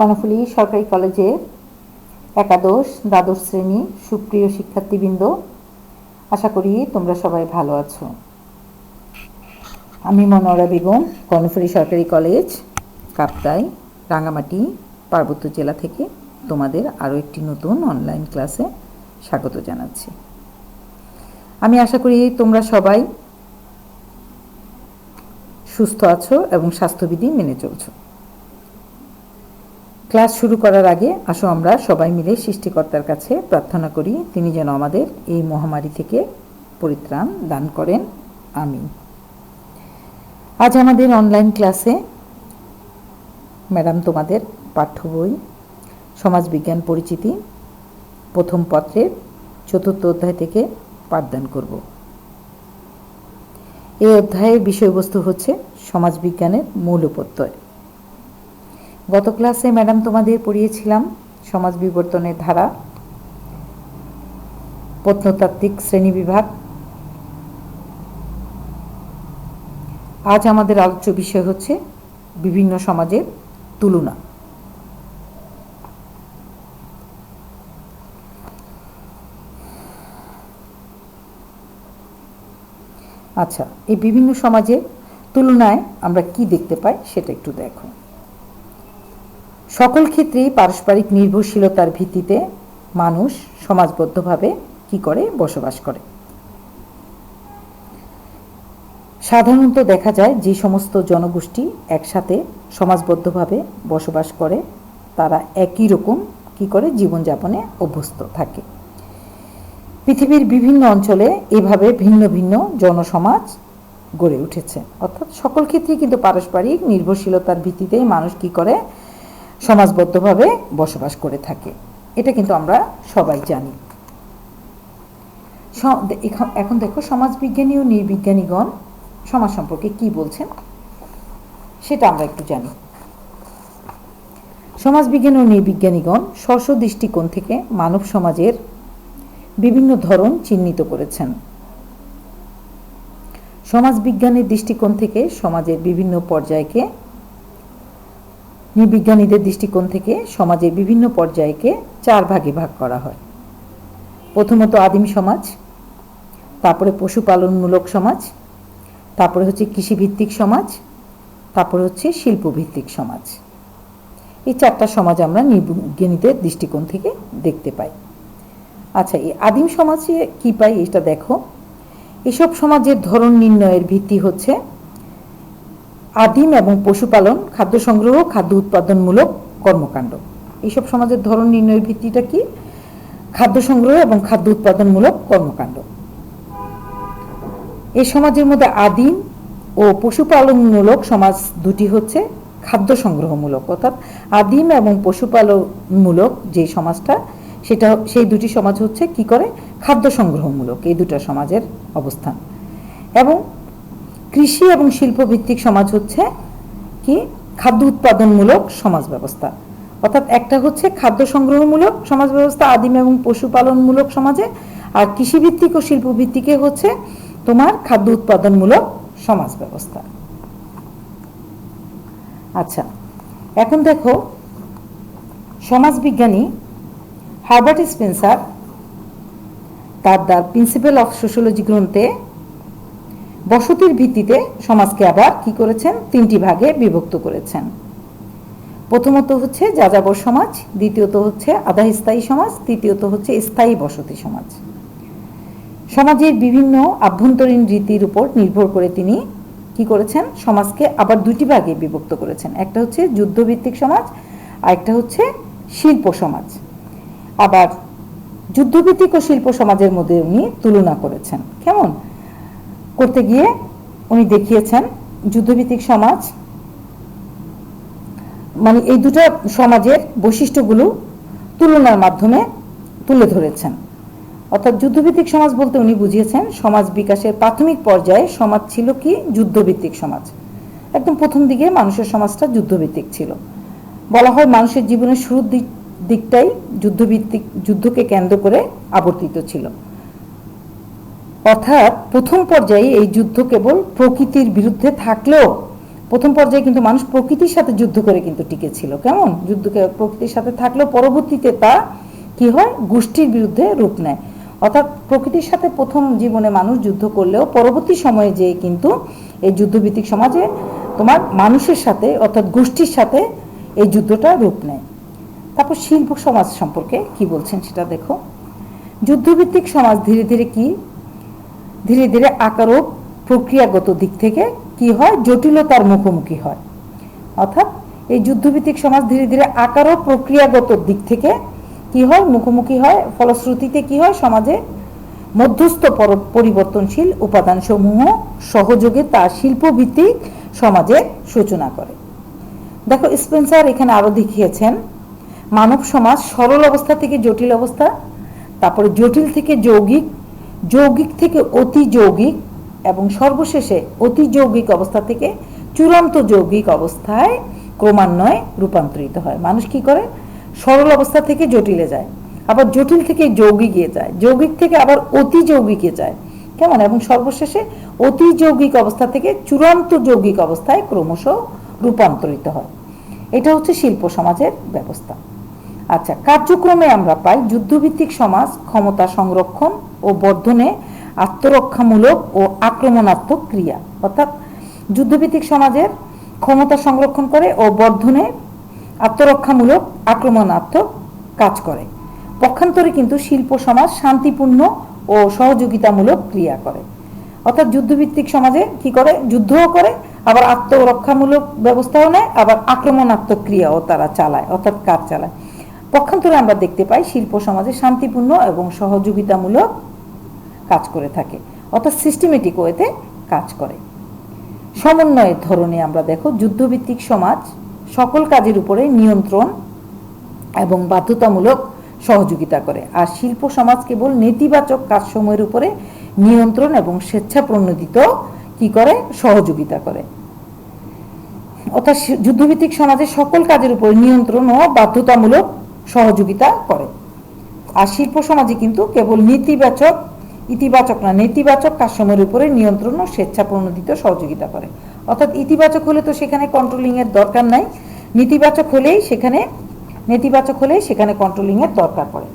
কর্ণফুলী সরকারি কলেজের একাদশ দ্বাদশ শ্রেণী সুপ্রিয় শিক্ষার্থীবৃন্দ, আশা করি তোমরা সবাই ভালো আছো। আমি মনোয়ারা বেগম, কর্ণফুলী সরকারি কলেজ, কাপ্তাই, রাঙ্গামাটি, পার্বত্য জেলা থেকে তোমাদের আরও একটি নতুন অনলাইন ক্লাসে স্বাগত জানাচ্ছি। আমি আশা করি তোমরা সবাই সুস্থ আছো এবং স্বাস্থ্যবিধি মেনে চলছো। ক্লাস শুরু করার আগে আসো আমরা সবাই মিলে সৃষ্টিকর্তার কাছে প্রার্থনা করি, তিনি যেন আমাদের এই মহামারী থেকে পরিত্রাণ দান করেন। আমিন। আজ আমাদের অনলাইন ক্লাসে ম্যাডাম তোমাদের পাঠ্য বই সমাজবিজ্ঞান পরিচিতি প্রথম পত্রের 4র্থ অধ্যায় থেকে পাঠদান করব। এই অধ্যায়ের বিষয়বস্তু হচ্ছে সমাজবিজ্ঞানের মূল প্রত্যয়। গত ক্লাসে ম্যাডাম তোমাদের পড়িয়েছিলাম সমাজ বিবর্তনের ধারা, প্রত্নতাত্ত্বিক শ্রেণীবিভাগ। আজ আমাদের আলোচ্য বিষয় হচ্ছে বিভিন্ন সমাজের তুলনা। আচ্ছা, এই বিভিন্ন সমাজের তুলনায় আমরা কি দেখতে পাই সেটা একটু দেখো। সকল ক্ষেত্রেই পারস্পরিক নির্ভরশীলতার ভিত্তিতে মানুষ সমাজবদ্ধভাবে কি করে বসবাস করে। সাধারণত দেখা যায় যে সমস্ত জনগোষ্ঠী একসাথে সমাজবদ্ধভাবে বসবাস করে তারা একই রকম কি করে জীবনযাপনে অভ্যস্ত থাকে। পৃথিবীর বিভিন্ন অঞ্চলে এভাবে ভিন্ন ভিন্ন জনসমাজ গড়ে উঠেছে। অর্থাৎ সকল ক্ষেত্রেই কিন্তু পারস্পরিক নির্ভরশীলতার ভিত্তিতেই মানুষ কি করে সমাজবদ্ধভাবে বসবাস করে থাকে। এটা কিন্তু আমরা সবাই জানি। এখন দেখো সমাজবিজ্ঞানী ও নৃবিজ্ঞানীগণ সমাজ সম্পর্কে কি বলছেন সেটা আমরা একটু জানি। সমাজবিজ্ঞান ও নৃবিজ্ঞানীগণ স্ব দৃষ্টিকোণ থেকে মানব সমাজের বিভিন্ন ধরন চিহ্নিত করেছেন। সমাজবিজ্ঞানের দৃষ্টিকোণ থেকে সমাজের বিভিন্ন পর্যায়কে, নৃবিজ্ঞানীদের দৃষ্টিকোণ থেকে সমাজের বিভিন্ন পর্যায়কে 4 ভাগে ভাগ করা হয়। প্রথমত আদিম সমাজ, তারপরে পশুপালনমূলক সমাজ, তারপরে হচ্ছে কৃষিভিত্তিক সমাজ, তারপরে হচ্ছে শিল্পভিত্তিক সমাজ। এই 4টা সমাজ আমরা নৃবিজ্ঞানীদের দৃষ্টিকোণ থেকে দেখতে পাই। আচ্ছা, এই আদিম সমাজে কি পাই এটা দেখো। এসব সমাজের ধরন নির্ণয়ের ভিত্তি হচ্ছে আদিম এবং পশুপালন, খাদ্য সংগ্রহ, খাদ্য উৎপাদনমূলক কর্মকাণ্ড। এইসব সমাজের ধরন নির্ণয়ের ভিত্তিটা কি? খাদ্য সংগ্রহ এবং খাদ্য উৎপাদনমূলক কর্মকাণ্ড। এই সমাজের মধ্যে আদিম ও পশুপালনমূলক সমাজ দুটি হচ্ছে খাদ্য সংগ্রহমূলক। অর্থাৎ আদিম এবং পশুপালনমূলক যে সমাজটা সেটা, সেই দুটি সমাজ হচ্ছে কি করে খাদ্য সংগ্রহমূলক। এই দুটো সমাজের অবস্থান। এবং কৃষি এবং শিল্পভিত্তিক সমাজ হচ্ছে কি খাদ্য উৎপাদনমূলক সমাজ ব্যবস্থা। অর্থাৎ একটা হচ্ছে খাদ্য সংগ্রহমূলক সমাজ ব্যবস্থা আদিম এবং পশুপালনমূলক সমাজে, আর কৃষিভিত্তিক ও শিল্পভিত্তিকে হচ্ছে তোমার খাদ্য উৎপাদনমূলক সমাজ ব্যবস্থা। আচ্ছা, এখন দেখো সমাজবিজ্ঞানী হার্বার্ট স্পেন্সার তার দ্য প্রিন্সিপাল অফ সোশিওলজি গ্রন্থে বসতির ভিত্তিতে সমাজকে আবার কি করেছেন 3টি ভাগে বিভক্ত করেছেন। প্রথমত হচ্ছে যাযাবর সমাজ, দ্বিতীয়ত হচ্ছে আধা স্থায়ী সমাজ, তৃতীয়ত হচ্ছে স্থায়ী বসতি সমাজ। সমাজের বিভিন্ন আভ্যন্তরীণ রীতির উপর নির্ভর করে তিনি কি করেছেন সমাজকে আবার 2টি ভাগে বিভক্ত করেছেন। একটা হচ্ছে যুদ্ধভিত্তিক সমাজ আর একটা হচ্ছে শিল্প সমাজ। আবার যুদ্ধভিত্তিক ও শিল্প সমাজের মধ্যে উনি তুলনা করেছেন। কেমন করতে গিয়ে উনি দেখিয়েছেন যুদ্ধভিত্তিক সমাজ মানে এই দুটো সমাজের বৈশিষ্ট্যগুলো তুলনার মাধ্যমে তুলে ধরেছেন। অর্থাৎ যুদ্ধভিত্তিক সমাজ বলতে উনি বুঝিয়েছেন সমাজ বিকাশের প্রাথমিক পর্যায়ে সমাজ ছিল কি যুদ্ধভিত্তিক সমাজ। একদম প্রথম দিকে মানুষের সমাজটা যুদ্ধভিত্তিক ছিল। বলা হয় মানুষের জীবনের শুরুর দিকটাই যুদ্ধকে কেন্দ্র করে আবর্তিত ছিল। অর্থাৎ প্রথম পর্যায়ে এই যুদ্ধ কেবল প্রকৃতির বিরুদ্ধে থাকলেও প্রথম পর্যায়ে কিন্তু মানুষ প্রকৃতির সাথে যুদ্ধ করে কিন্তু টিকে ছিল। কেমন যুদ্ধকে প্রকৃতির সাথে থাকলেও পরবর্তীতে তা কি হয়, গোষ্ঠীর বিরুদ্ধে রূপ নেয়। অর্থাৎ প্রকৃতির সাথে প্রথম জীবনে মানুষ যুদ্ধ করলেও পরবর্তী সময়ে যে কিন্তু এই যুদ্ধভিত্তিক সমাজে তোমার মানুষের সাথে অর্থাৎ গোষ্ঠীর সাথে এই যুদ্ধটা রূপ নেয়। তারপর শিল্প সমাজ সম্পর্কে কি বলছেন সেটা দেখো। যুদ্ধভিত্তিক সমাজ ধীরে ধীরে আকার ও প্রক্রিয়াগত দিক থেকে কি হয়, জটিলতার মুখোমুখি হয়। অর্থাৎ এই যুদ্ধভিত্তিক সমাজ ধীরে ধীরে আকার ও প্রক্রিয়াগত দিক থেকে কি হয়, মুখোমুখি হয়। ফলশ্রুতিতে কি হয়, সমাজে মধ্যস্থ পরিবর্তনশীল উপাদানসমূহ সহযোগে তা শিল্পভিত্তিক সমাজের সূচনা করে। দেখো স্পেন্সার এখানে আরো দেখিয়েছেন মানব সমাজ সরল অবস্থা থেকে জটিল অবস্থা, তারপরে জটিল থেকে যৌগিক, যৌগিক থেকে অতি যৌগিক এবং সর্বশেষে অতি যৌগিক অবস্থা থেকে চূড়ান্ত যৌগিক অবস্থায় ক্রমান্বয়ে রূপান্তরিত হয়। মানুষ কি করে, সরল অবস্থা থেকে জটিলে যায়, আবার জটিল থেকে যৌগিকে যায়, যৌগিক থেকে আবার অতি যৌগিকে যায়। কেমন, এবং সর্বশেষে অতি যৌগিক অবস্থা থেকে চূড়ান্ত যৌগিক অবস্থায় ক্রমশ রূপান্তরিত হয়। এটা হচ্ছে শিল্প সমাজের ব্যবস্থা। আচ্ছা, কার্যক্রমে আমরা পাই যুদ্ধভিত্তিক সমাজ ক্ষমতা সংরক্ষণ ও বর্ধনে আত্মরক্ষামূলক ও আক্রমণাত্মক ক্রিয়া। অর্থাৎ যুদ্ধভিত্তিক সমাজের ক্ষমতা সংরক্ষণ করে ও বর্ধনে আত্মরক্ষামূলক আক্রমণাত্মক কাজ করে। পক্ষান্তরে কিন্তু শিল্প সমাজ শান্তিপূর্ণ ও সহযোগিতামূলক ক্রিয়া করে। অর্থাৎ যুদ্ধভিত্তিক সমাজে কি করে, যুদ্ধও করে, আবার আত্মরক্ষামূলক ব্যবস্থাও নেয়, আবার আক্রমণাত্মক ক্রিয়াও তারা চালায়, অর্থাৎ কাজ চালায়। পক্ষান্তরে আমরা দেখতে পাই শিল্প সমাজে শান্তিপূর্ণ এবং সহযোগিতামূলক কাজ করে থাকে, অর্থাৎ সিস্টেমেটিক ওয়েতে কাজ করে। সমন্বয়ের ধরনে আমরা দেখো যুদ্ধভিত্তিক সমাজ সকল কাজের উপরে নিয়ন্ত্রণ এবং বাধ্যতামূলক সহযোগিতা করে, আর শিল্প সমাজ কেবল নেতিবাচক কাজসমূহের উপরে নিয়ন্ত্রণ এবং স্বেচ্ছাপ্রণোদিত কি করে, সহযোগিতা করে। অর্থাৎ যুদ্ধভিত্তিক সমাজে সকল কাজের উপরে নিয়ন্ত্রণ ও বাধ্যতামূলক সহযোগিতা করে, আর শিল্প সমাজে কিন্তু কেবল নেতিবাচক কাজসমূহের উপরে নিয়ন্ত্রণ ও স্বেচ্ছাপ্রণোদিত সহযোগিতা করে। অর্থাৎ ইতিবাচক হলে তো সেখানে কন্ট্রোলিং এর দরকার নাই, নেতিবাচক হলেই সেখানে কন্ট্রোলিং এর দরকার পড়ে।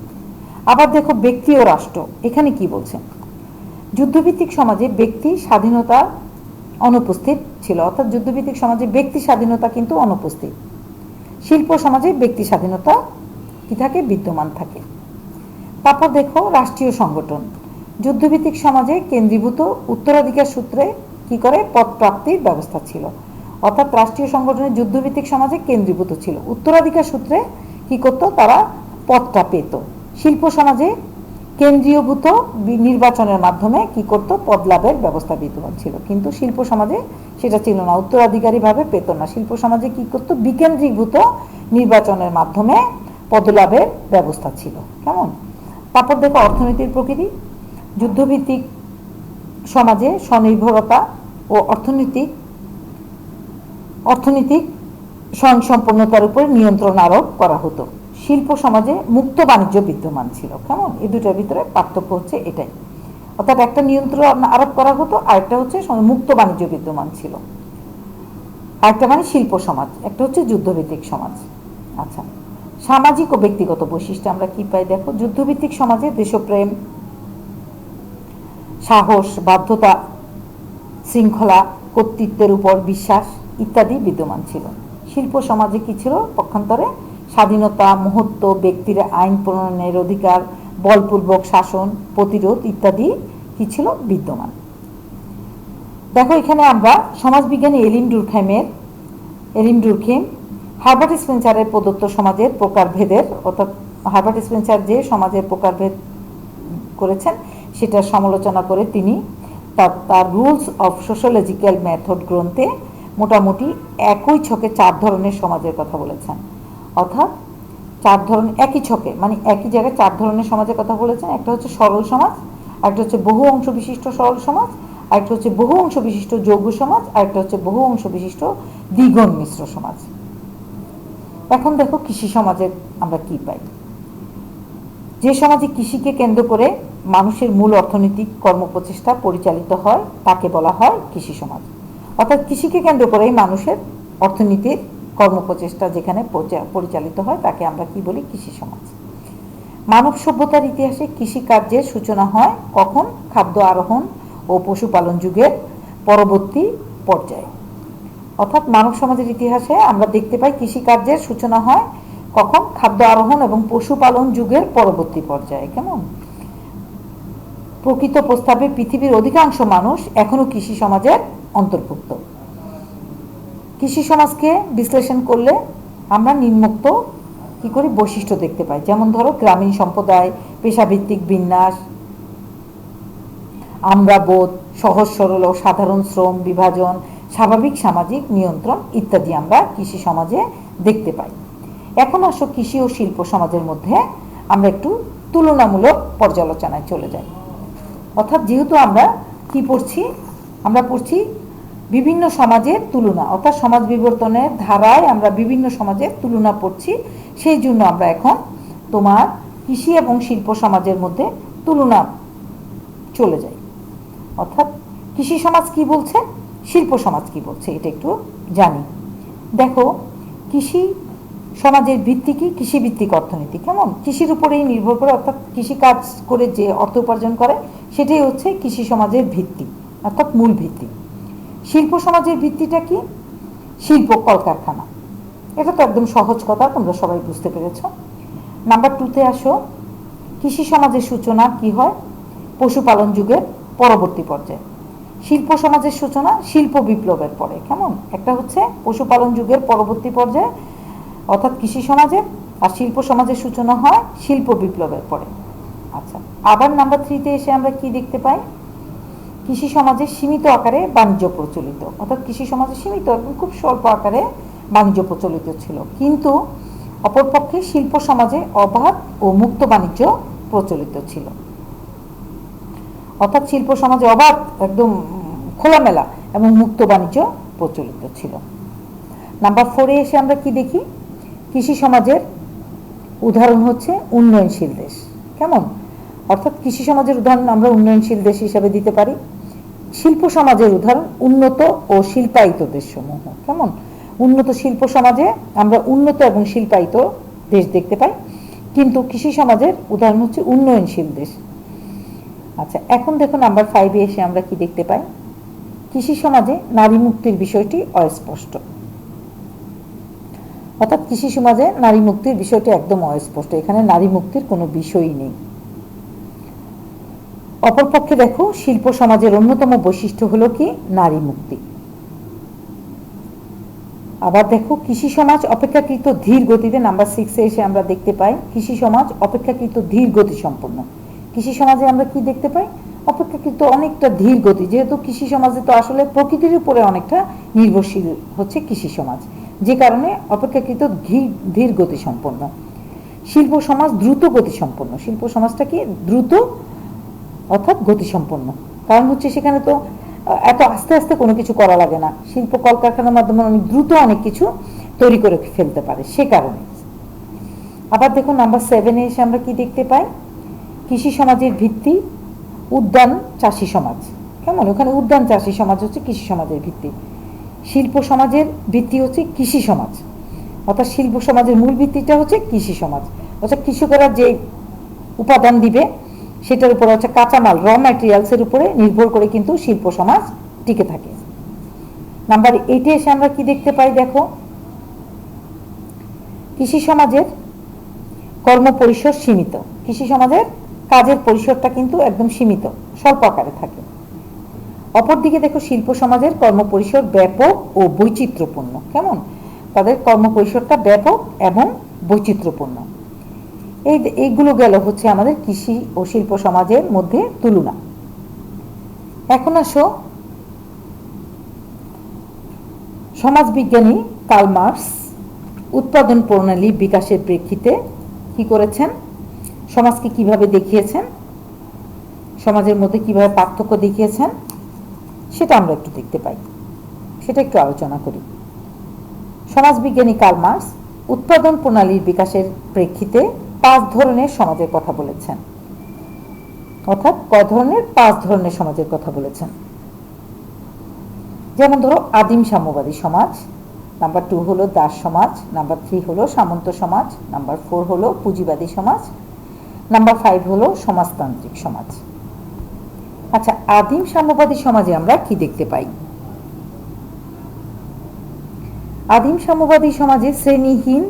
আবার দেখো ব্যক্তি ও রাষ্ট্র, এখানে কি বলছেন, যুদ্ধভিত্তিক সমাজে ব্যক্তি স্বাধীনতা অনুপস্থিত ছিল। অর্থাৎ যুদ্ধভিত্তিক সমাজে ব্যক্তি স্বাধীনতা কিন্তু অনুপস্থিত, শিল্প সমাজে ব্যক্তি স্বাধীনতা কি থাকে, বিদ্যমান থাকে। তারপর দেখো রাষ্ট্রীয় সংগঠন, যুদ্ধভিত্তিক সমাজে কেন্দ্রীভূত উত্তরাধিকার সূত্রে কি করে, পদ প্রাপ্তির ব্যবস্থা ছিল। অর্থাৎ রাষ্ট্রীয় সংগঠনের যুদ্ধভিত্তিক সমাজে কেন্দ্রীভূত ছিল, উত্তরাধিকার সূত্রে কি করত, তারা পদটা পেত। শিল্প সমাজে কেন্দ্রীয়ভূত নির্বাচনের মাধ্যমে কি করত, পদ লাভের ব্যবস্থা বিদ্যমান ছিল, কিন্তু শিল্প সমাজে সেটা ছিল না, উত্তরাধিকারীভাবে পেত না। শিল্প সমাজে কি করত, বিকেন্দ্রীভূত নির্বাচনের মাধ্যমে পদলাভের ব্যবস্থা ছিল। কেমন, তারপর দেখো অর্থনীতির প্রকৃতি, যুদ্ধভিত্তিক সমাজে স্বনির্ভরতা ও অর্থনৈতিক স্বয়ংসম্পূর্ণতার উপর নিয়ন্ত্রণ আরোপ করা হতো। শিল্প সমাজে মুক্ত বাণিজ্য বিদ্যমান ছিল। কেমন, এই দুটোর ভিতরে পার্থক্য হচ্ছে এটাই। অর্থাৎ একটা নিয়ন্ত্রণ আরোপ করা হতো, আরেকটা হচ্ছে মুক্ত বাণিজ্য বিদ্যমান ছিল। আরেকটা মানে শিল্প সমাজ, একটা হচ্ছে যুদ্ধভিত্তিক সমাজ। আচ্ছা, সামাজিক ও ব্যক্তিগত বৈশিষ্ট্য আমরা কি পাই দেখো, যুদ্ধভিত্তিক সমাজে দেশপ্রেম, সাহস, বাধ্যতা, শৃঙ্খলা, কর্তৃত্বের উপর বিশ্বাস ইত্যাদি বিদ্যমান ছিল। শিল্প সমাজে কি ছিল, পক্ষান্তরে স্বাধীনতা, মহত্ব, ব্যক্তির আইন প্রণয়নের অধিকার, বলপূর্বক শাসন, প্রতিরোধ ইত্যাদি কি ছিল, বিদ্যমান। দেখো এখানে আমরা সমাজবিজ্ঞানী এলিন ডুরখেইম হার্বার্ট স্পেন্সারের প্রদত্ত সমাজের প্রকারভেদের, অর্থাৎ হার্বার্ট স্পেন্সার যে সমাজের প্রকারভেদ করেছেন সেটার সমালোচনা করে তিনি তার রুলস অফ সোশ্যোলজিক্যাল মেথড গ্রন্থে মোটামুটি একই ছকে 4 ধরনের সমাজের কথা বলেছেন। অর্থাৎ 4 ধরনের একই ছকে, মানে একই জায়গায় 4 ধরনের সমাজের কথা বলেছেন। একটা হচ্ছে সরল সমাজ, একটা হচ্ছে বহু অংশ বিশিষ্ট সরল সমাজ, আরেকটা হচ্ছে বহু অংশ বিশিষ্ট যৌগ সমাজ, আরেকটা হচ্ছে বহু অংশ বিশিষ্ট দ্বিগুণ মিশ্র সমাজ। এখন দেখো কৃষি সমাজে আমরা কি পাই, যে সমাজে কৃষিকে কেন্দ্র করে মানুষের মূল অর্থনৈতিক কর্মপ্রচেষ্টা পরিচালিত হয় তাকে বলা হয় কৃষি সমাজ। অর্থাৎ কৃষিকে কেন্দ্র করেই মানুষের অর্থনীতির কর্মপ্রচেষ্টা যেখানে পরিচালিত হয় তাকে আমরা কি বলি? কৃষি সমাজ। মানব সভ্যতার ইতিহাসে কৃষিকার্যের সূচনা হয় কখন? খাদ্য আরোহণ ও পশুপালন যুগের পরবর্তী পর্যায়ে। অর্থাৎ মানব সমাজের ইতিহাসে আমরা দেখতে পাই কৃষিকার্যের সূচনা হয় কখন? খাদ্য আরোহণ এবং পশুপালন যুগের পরবর্তী পর্যায়ে। কেমন? প্রকৃত প্রস্তাবে পৃথিবীর অধিকাংশ মানুষ এখনো কৃষি সমাজের অন্তর্ভুক্ত। কৃষি সমাজকে বিশ্লেষণ করলে আমরা নিম্নোক্ত কি করি? বৈশিষ্ট্য দেখতে পাই। যেমন ধরো, গ্রামীণ সম্প্রদায়, পেশাভিত্তিক বিন্যাস, আমরা বোধ, সহজ সরল ও সাধারণ শ্রম বিভাজন, স্বাভাবিক সামাজিক নিয়ন্ত্রণ ইত্যাদি আমরা কৃষি সমাজে দেখতে পাই। এখন আসো কৃষি ও শিল্প সমাজের মধ্যে আমরা একটু তুলনামূলক পর্যালোচনায় চলে যাই। অর্থাৎ যেহেতু আমরা কি পড়ছি? আমরা পড়ছি বিভিন্ন সমাজের তুলনা, অর্থাৎ সমাজ বিবর্তনের ধারায় আমরা বিভিন্ন সমাজের তুলনা পড়ছি। সেই জন্য আমরা এখন তোমার কৃষি এবং শিল্প সমাজের মধ্যে তুলনা চলে যাই। অর্থাৎ কৃষি সমাজ কি বলছে, শিল্প সমাজ কি বলছে, এটা একটু জানি। দেখো, কৃষি সমাজের ভিত্তি কি? কৃষিভিত্তিক অর্থনীতি। কেমন? কৃষির উপরেই নির্ভর করে, অর্থাৎ কৃষি কাজ করে যে অর্থ উপার্জন করে সেটাই হচ্ছে কৃষি সমাজের ভিত্তি, অর্থাৎ মূল ভিত্তি। শিল্প সমাজের ভিত্তিটা কি? শিল্প কলকারখানা। এটা তো একদম সহজ কথা, তোমরা সবাই বুঝতে পেরেছ। নাম্বার 2তে আসো, কৃষি সমাজের সূচনা কি হয়? পশুপালন যুগের পরবর্তী পর্যায়ে। শিল্প সমাজের সূচনা শিল্প বিপ্লবের পরে। কেমন? একটা হচ্ছে পশুপালন যুগের পরবর্তী পর্যায়ে অর্থাৎ কৃষি সমাজের, আর শিল্প সমাজের সূচনা হয় শিল্প বিপ্লবের পরে। আচ্ছা, আবার নাম্বার 3তে এসে আমরা কি দেখতে পাই? কৃষি সমাজে সীমিত আকারে বাণিজ্য প্রচলিত, অর্থাৎ কৃষি সমাজে সীমিত এবং খুব স্বল্প আকারে বাণিজ্য প্রচলিত ছিল, কিন্তু অপরপক্ষে শিল্প সমাজে অবাধ ও মুক্ত বাণিজ্য প্রচলিত ছিল। অর্থাৎ শিল্প সমাজে অবাধ, একদম খোলামেলা এবং মুক্ত বাণিজ্য প্রচলিত ছিল। নাম্বার 4-এ এসে আমরা কি দেখি? কৃষি সমাজের উদাহরণ হচ্ছে উন্নয়নশীল দেশ। কেমন? অর্থাৎ কৃষি সমাজের উদাহরণ আমরা উন্নয়নশীল দেশ হিসাবে দিতে পারি। শিল্প সমাজের উদাহরণ উন্নত ও শিল্পায়িত দেশসমূহ। কেমন? উন্নত শিল্প সমাজে আমরা উন্নত এবং শিল্পায়িত দেশ দেখতে পাই, কিন্তু কৃষি সমাজের উদাহরণ হচ্ছে উন্নয়নশীল দেশ। আচ্ছা, এখন দেখো নাম্বার 5-এ এসে আমরা কি দেখতে পাই? কৃষি সমাজে নারী মুক্তির বিষয়টি অস্পষ্ট। অর্থাৎ কৃষি সমাজে নারী মুক্তির বিষয়টি একদম অস্পষ্ট, এখানে নারী মুক্তির কোনো বিষয়ই নেই। অপরপক্ষে দেখো, শিল্প সমাজের অন্যতম বৈশিষ্ট্য হলো কি? নারী মুক্তি। আবার দেখো, কৃষি সমাজ অপেক্ষাকৃত ধীর গতিতে, নাম্বার 6-এ এসে আমরা দেখতে পাই কৃষি সমাজ অপেক্ষাকৃত ধীর গতি সম্পন্ন। কৃষি সমাজে আমরা কি দেখতে পাই? অপেক্ষাকৃত অনেকটা ধীর গতি, যেহেতু কৃষি সমাজে তো আসলে প্রকৃতির উপরে অনেকটা নির্ভরশীল হচ্ছে কৃষি সমাজ, যে কারণে অপেক্ষাকৃত ধীর গতি সম্পন্ন। শিল্প সমাজ দ্রুত গতি সম্পন্ন। শিল্প সমাজটা কি? দ্রুত অর্থাৎ গতিসম্পন্ন, কারণ হচ্ছে সেখানে তো এত আস্তে আস্তে কোনো কিছু করা লাগে না, শিল্প কলকারখানার মাধ্যমে অনেক দ্রুত অনেক কিছু তৈরি করে ফেলতে পারে, সে কারণে। আবার দেখুন নাম্বার 7-এ এসে আমরা কি দেখতে পাই? কৃষি সমাজের ভিত্তি উদ্যান চাষী সমাজ। কেমন? ওখানে উদ্যান চাষী সমাজ হচ্ছে কৃষি সমাজের ভিত্তি। শিল্প সমাজের ভিত্তি হচ্ছে কৃষি সমাজ, অর্থাৎ শিল্প সমাজের মূল ভিত্তিটা হচ্ছে কৃষি সমাজ, অর্থাৎ কৃষকেরা যে উপাদান দিবে সেটার উপরে হচ্ছে কাঁচামাল, র ম্যাটেরিয়ালসের উপরে নির্ভর করে কিন্তু শিল্প সমাজ টিকে থাকে। নাম্বার 8-এ এসে আমরা কি দেখতে পাই? দেখো, কৃষি সমাজের কর্মপরিসর সীমিত। কৃষি সমাজের কাজের পরিসরটা কিন্তু একদম সীমিত, স্বল্প আকারে থাকে। অপরদিকে দেখো, শিল্প সমাজের কর্মপরিসর ব্যাপক ও বৈচিত্র্যপূর্ণ। কেমন? তাদের কর্মপরিসরটা ব্যাপক এবং বৈচিত্র্যপূর্ণ। এইগুলো গেল হচ্ছে আমাদের কৃষি ও শিল্প সমাজের মধ্যে তুলনা। এখন আসো, সমাজবিজ্ঞানী কার্ল মার্কস উৎপাদন প্রণালী বিকাশের প্রেক্ষিতে কি করেছেন? সমাজকে কিভাবে দেখিয়েছেন, সমাজের মধ্যে কিভাবে পার্থক্য দেখিয়েছেন, সেটা আমরা একটু দেখতে পাই, সেটা একটু আলোচনা করি। সমাজবিজ্ঞানী কার্ল মার্কস উৎপাদন প্রণালীর বিকাশের প্রেক্ষিতে 5 ধরনের সমাজের কথা বলেছেন। অর্থাৎ কয় ধরনের? 5 ধরনের সমাজের কথা বলেছেন। যেমন ধরো আদিম সাম্যবাদী সমাজ, নাম্বার 2 হলো দাস সমাজ, নাম্বার 3 হলো সামন্ত সমাজ, নাম্বার 4 হলো পুঁজিবাদী সমাজ, নাম্বার 5 হলো সমাজতান্ত্রিক সমাজ। আচ্ছা, আদিম সাম্যবাদী সমাজে আমরা কি দেখতে পাই? আদিম সাম্যবাদী সমাজে শ্রেণীহীন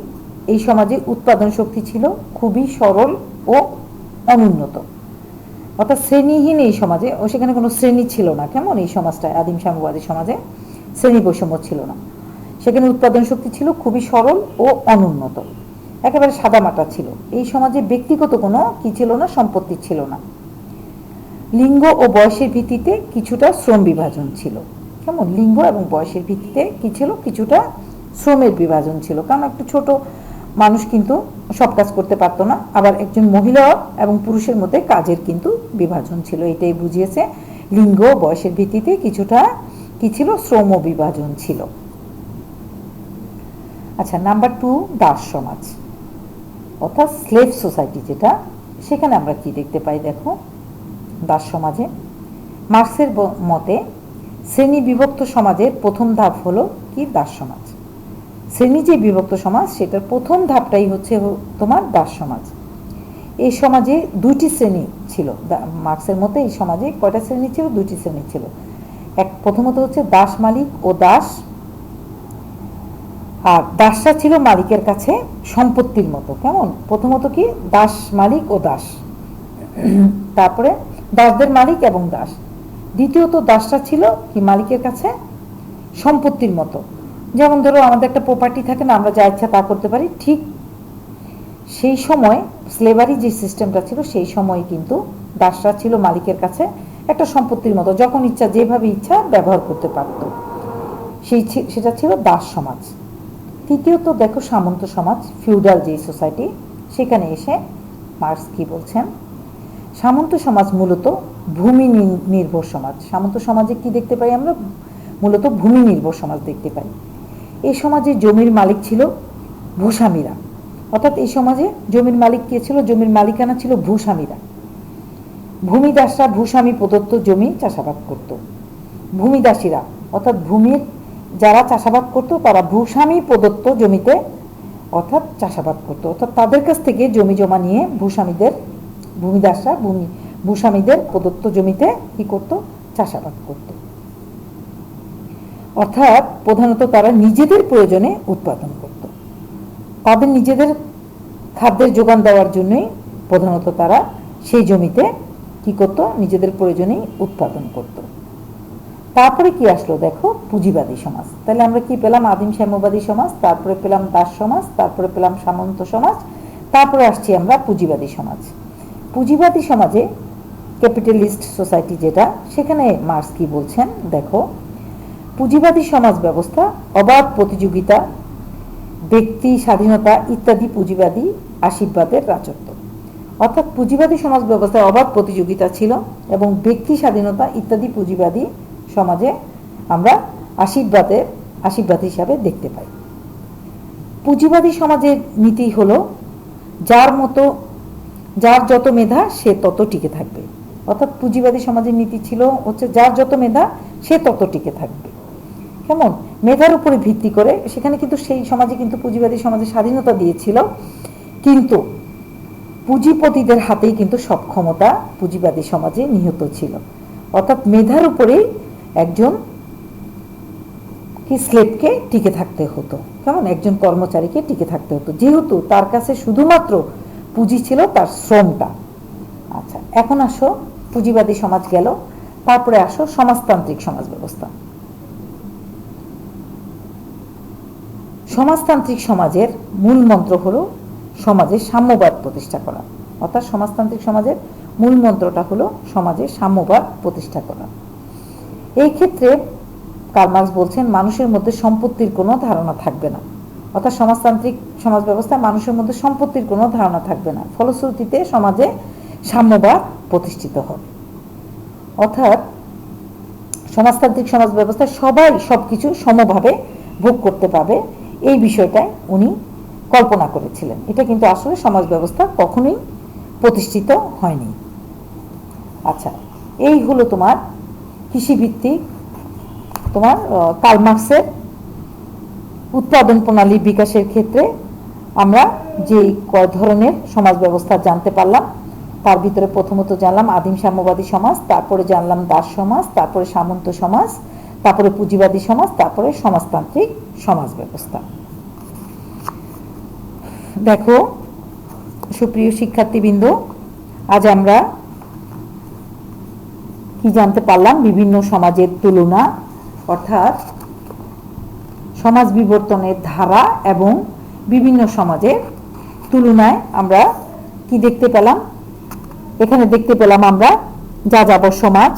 এই সমাজে উৎপাদন শক্তি ছিল খুবই সরল ও অনুন্নত। অর্থাৎ শ্রেণীহীন এই সমাজে, ও সেখানে কোনো শ্রেণী ছিল না। কেমন এই সমাজটায়, আদিম সাম্যবাদী সমাজে শ্রেণী বৈষম্য ছিল না। সেখানে উৎপাদন শক্তি ছিল খুবই সরল ও অনুন্নত, একেবারে সাদামাটা ছিল। এই সমাজে ব্যক্তিগত কোনো কি ছিল না, সম্পত্তি ছিল না। লিঙ্গ ও বয়সের ভিত্তিতে কিছুটা শ্রম বিভাজন ছিল। কেমন, লিঙ্গ এবং বয়সের ভিত্তিতে কি ছিল, কিছুটা শ্রমের বিভাজন ছিল। কারণ একটু ছোট মানুষ কিন্তু সব কাজ করতে পারতো না, আবার একজন মহিলা এবং পুরুষের মধ্যে কাজের কিন্তু বিভাজন ছিল। এটাই বুঝিয়েছে লিঙ্গ বয়সের ভিত্তিতে কিছুটা কি ছিল, শ্রম বিভাজন ছিল। আচ্ছা, নাম্বার 2 দাস সমাজ অর্থাৎ স্লেভ সোসাইটি যেটা, সেখানে আমরা কি দেখতে পাই দেখো। দাস সমাজে মার্ক্সের মতে শ্রেণী বিভক্ত সমাজের প্রথম ধাপ হলো কি, দাস সমাজ। শ্রেণী যে বিভক্ত সমাজ, সেটার প্রথম ধাপটাই হচ্ছে তোমার দাস সমাজ। এই সমাজে দুইটি শ্রেণী ছিল। মার্ক্সের মতে এই সমাজে কয়টা শ্রেণী ছিল, দুইটি শ্রেণী ছিল। প্রথমত হচ্ছে দাস মালিক ও দাস। আর দাসরা ছিল মালিকের কাছে সম্পত্তির মতো। কেমন, প্রথমত কি দাস মালিক ও দাস, তারপরে দাসদের মালিক এবং দাস। দ্বিতীয়ত দাসরা ছিল কি মালিকের কাছে সম্পত্তির মতো। যেমন ধরো আমাদের একটা প্রপার্টি থাকে না, আমরা যা ইচ্ছা তা করতে পারি। ঠিক সেই সময় স্লেভারি যে সিস্টেমটা ছিল, সেই সময় কিন্তু দাসরা ছিল মালিকের কাছে একটা সম্পত্তির মতো, যখন ইচ্ছা যেভাবে ইচ্ছা ব্যবহার করতে পারত। সেটা ছিল দাস সমাজ। তৃতীয়ত দেখো সামন্ত সমাজ, ফিউডাল যে সোসাইটি, সেখানে এসে মার্ক্স কি বলছেন, সামন্ত সমাজ মূলত ভূমি নির্ভর সমাজ। সামন্ত সমাজে কি দেখতে পাই আমরা, মূলত ভূমি নির্ভর সমাজ দেখতে পাই। এই সমাজে জমির মালিক ছিল ভূস্বামীরা। অর্থাৎ এই সমাজে জমির মালিক কে ছিল, জমির মালিকানা ছিল ভূস্বামীরা। ভূমিদাসরা ভূস্বামী প্রদত্ত জমি চাষাবাদ করত। ভূমিদাসীরা অর্থাৎ ভূমির যারা চাষাবাদ করত, তারা ভূস্বামী প্রদত্ত জমিতে অর্থাৎ চাষাবাদ করত। অর্থাৎ তাদের কাছ থেকে জমি জমা নিয়ে ভূমিদাসরা ভূস্বামীদের প্রদত্ত জমিতে কি করত, চাষাবাদ করত। অর্থাৎ প্রধানত তারা নিজেদের প্রয়োজনে উৎপাদন করত। তাদের নিজেদের খাদ্যের যোগান দেওয়ার জন্যই প্রধানত তারা সেই জমিতে কি করত, নিজেদের প্রয়োজনেই উৎপাদন করত। তারপরে কি আসলো দেখো, পুঁজিবাদী সমাজ। তাহলে আমরা কি পেলাম, আদিম সাম্যবাদী সমাজ, তারপরে পেলাম দাস সমাজ, তারপরে পেলাম সামন্ত সমাজ, তারপরে আসছি আমরা পুঁজিবাদী সমাজ। পুঁজিবাদী সমাজে ক্যাপিটালিস্ট সোসাইটি যেটা, সেখানে মার্ক্স কি বলছেন দেখো, পুঁজিবাদী সমাজ ব্যবস্থা অবাধ প্রতিযোগিতা, ব্যক্তি স্বাধীনতা ইত্যাদি পুঁজিবাদী আশীর্বাদের রাজত্ব। অর্থাৎ পুঁজিবাদী সমাজ ব্যবস্থায় অবাধ প্রতিযোগিতা ছিল এবং ব্যক্তি স্বাধীনতা ইত্যাদি পুঁজিবাদী সমাজে আমরা আশীর্বাদ হিসাবে দেখতে পাই। পুঁজিবাদী সমাজের নীতি হলো যার যত মেধা সে তত টিকে থাকবে। অর্থাৎ পুঁজিবাদী সমাজের নীতি ছিল হচ্ছে যার যত মেধা সে তত টিকে থাকবে। কেমন, মেধার উপরে ভিত্তি করে। সেখানে কিন্তু সেই সমাজে কিন্তু পুঁজিবাদী সমাজে স্বাধীনতা দিয়েছিল, কিন্তু পুঁজিপতিদের হাতেই কিন্তু সব ক্ষমতা পুঁজিবাদী সমাজে নিহত ছিল। অর্থাৎ মেধার উপরেই একজন কি স্লেভকে টিকে থাকতে হতো। কেমন, একজন কর্মচারীকে টিকে থাকতে হতো, যেহেতু তার কাছে শুধুমাত্র পুঁজি ছিল তার শ্রমটা। আচ্ছা, এখন আসো পুঁজিবাদী সমাজ গেল, তারপরে আসো সমাজতান্ত্রিক সমাজ ব্যবস্থা। সমাজতান্ত্রিক সমাজের মূল মন্ত্র হলো সমাজে সাম্যবাদ প্রতিষ্ঠা করা। অর্থাৎ সমাজতান্ত্রিক সমাজের মূল মন্ত্রটা হলো সমাজে সাম্যবাদ প্রতিষ্ঠা করা। এই ক্ষেত্রে কার্ল মার্ক্স বলছেন মানুষের মধ্যে সম্পত্তির কোনো ধারণা থাকবে না। অর্থাৎ সমাজতান্ত্রিক সমাজ ব্যবস্থায় মানুষের মধ্যে সম্পত্তির কোনো ধারণা থাকবে না, ফলশ্রুতিতে সমাজে সাম্যবাদ প্রতিষ্ঠিত হবে। অর্থাৎ সমাজতান্ত্রিক সমাজ ব্যবস্থায় সবাই সবকিছু সমভাবে ভোগ করতে পাবে, এই বিষয়টাই উনি কল্পনা করেছিলেন। এটা কিন্তু আসলে সমাজ ব্যবস্থা কখনোই প্রতিষ্ঠিত হয়নি। আচ্ছা, এই হলো তোমার কৃষিভিত্তিক তোমার কার্ল মার্কসের উৎপাদন প্রণালী বিকাশের ক্ষেত্রে আমরা যে কয় ধরনের সমাজ ব্যবস্থা জানতে পারলাম, তার ভিতরে প্রথমত জানলাম আদিম সাম্যবাদী সমাজ, তারপরে জানলাম দাস সমাজ, তারপরে সামন্ত সমাজ, তারপরে পুঁজিবাদী সমাজ, তারপরে সমাজতান্ত্রিক সমাজ ব্যবস্থা। দেখো সুপ্রিয় শিক্ষার্থীবৃন্দ, আজ আমরা কি জানতে পারলাম? বিভিন্ন সমাজের তুলনা, অর্থাৎ সমাজ বিবর্তনের ধারা এবং বিভিন্ন সমাজের তুলনায় আমরা কি দেখতে পেলাম? এখানে দেখতে পেলাম আমরা যাযাবর সমাজ,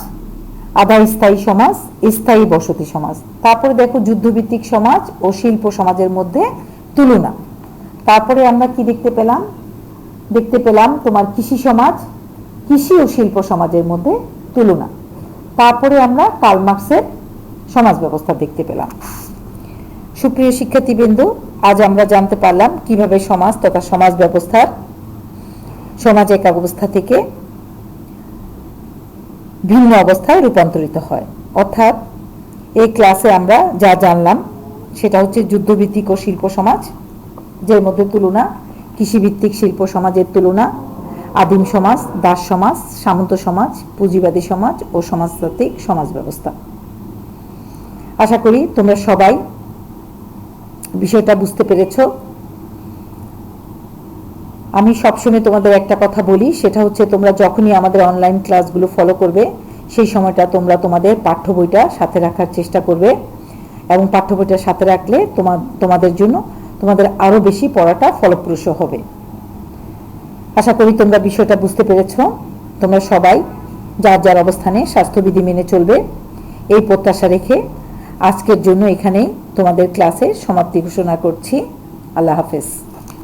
আধা স্থায়ী সমাজ, স্থায়ী বসতি সমাজ। তারপরে দেখো যুদ্ধভিত্তিক সমাজ ও শিল্প সমাজের মধ্যে তুলনা। তারপরে আমরা কি দেখতে পেলাম? দেখতে পেলাম তোমার কৃষি সমাজ, কৃষি ও শিল্প সমাজের মধ্যে তুলনা। তারপরে আমরা কার্ল মার্কসের সমাজ ব্যবস্থা দেখতে পেলাম। সুপ্রিয় শিক্ষার্থীবৃন্দ, আজ আমরা জানতে পারলাম কিভাবে সমাজ তথা সমাজ ব্যবস্থার সমাজ এক অবস্থা থেকে ভিন্ন অবস্থায় রূপান্তরিত হয়। অর্থাৎ এই ক্লাসে আমরা যা জানলাম সেটা হচ্ছে যুদ্ধভিত্তিক ও শিল্প সমাজ, যার মধ্যে তুলনা, কৃষিভিত্তিক শিল্প সমাজের তুলনা, আদিম সমাজ, দাস সমাজ, সামন্ত সমাজ, পুঁজিবাদী সমাজ ও সমাজতান্ত্রিক সমাজ ব্যবস্থা। আশা করি তোমরা সবাই বিষয়টা বুঝতে পেরেছ। আমি সবসময় তোমাদের একটা কথা বলি, সেটা হচ্ছে তোমরা যখনই আমাদের অনলাইন ক্লাসগুলো ফলো করবে সেই সময়টা তোমরা তোমাদের পাঠ্য বইটা সাথে রাখার চেষ্টা করবে, এবং পাঠ্য বইটা সাথে রাখলে তোমাদের জন্য তোমাদের আরো বেশি পড়াটা ফলপ্রসূ হবে। আশা করি তোমরা বিষয়টা বুঝতে পেরেছ। তোমরা সবাই যার যার অবস্থানে স্বাস্থ্যবিধি মেনে চলবে, এই প্রত্যাশা রেখে আজকের জন্য এখানেই তোমাদের ক্লাসের সমাপ্তি ঘোষণা করছি। আল্লাহ হাফেজ।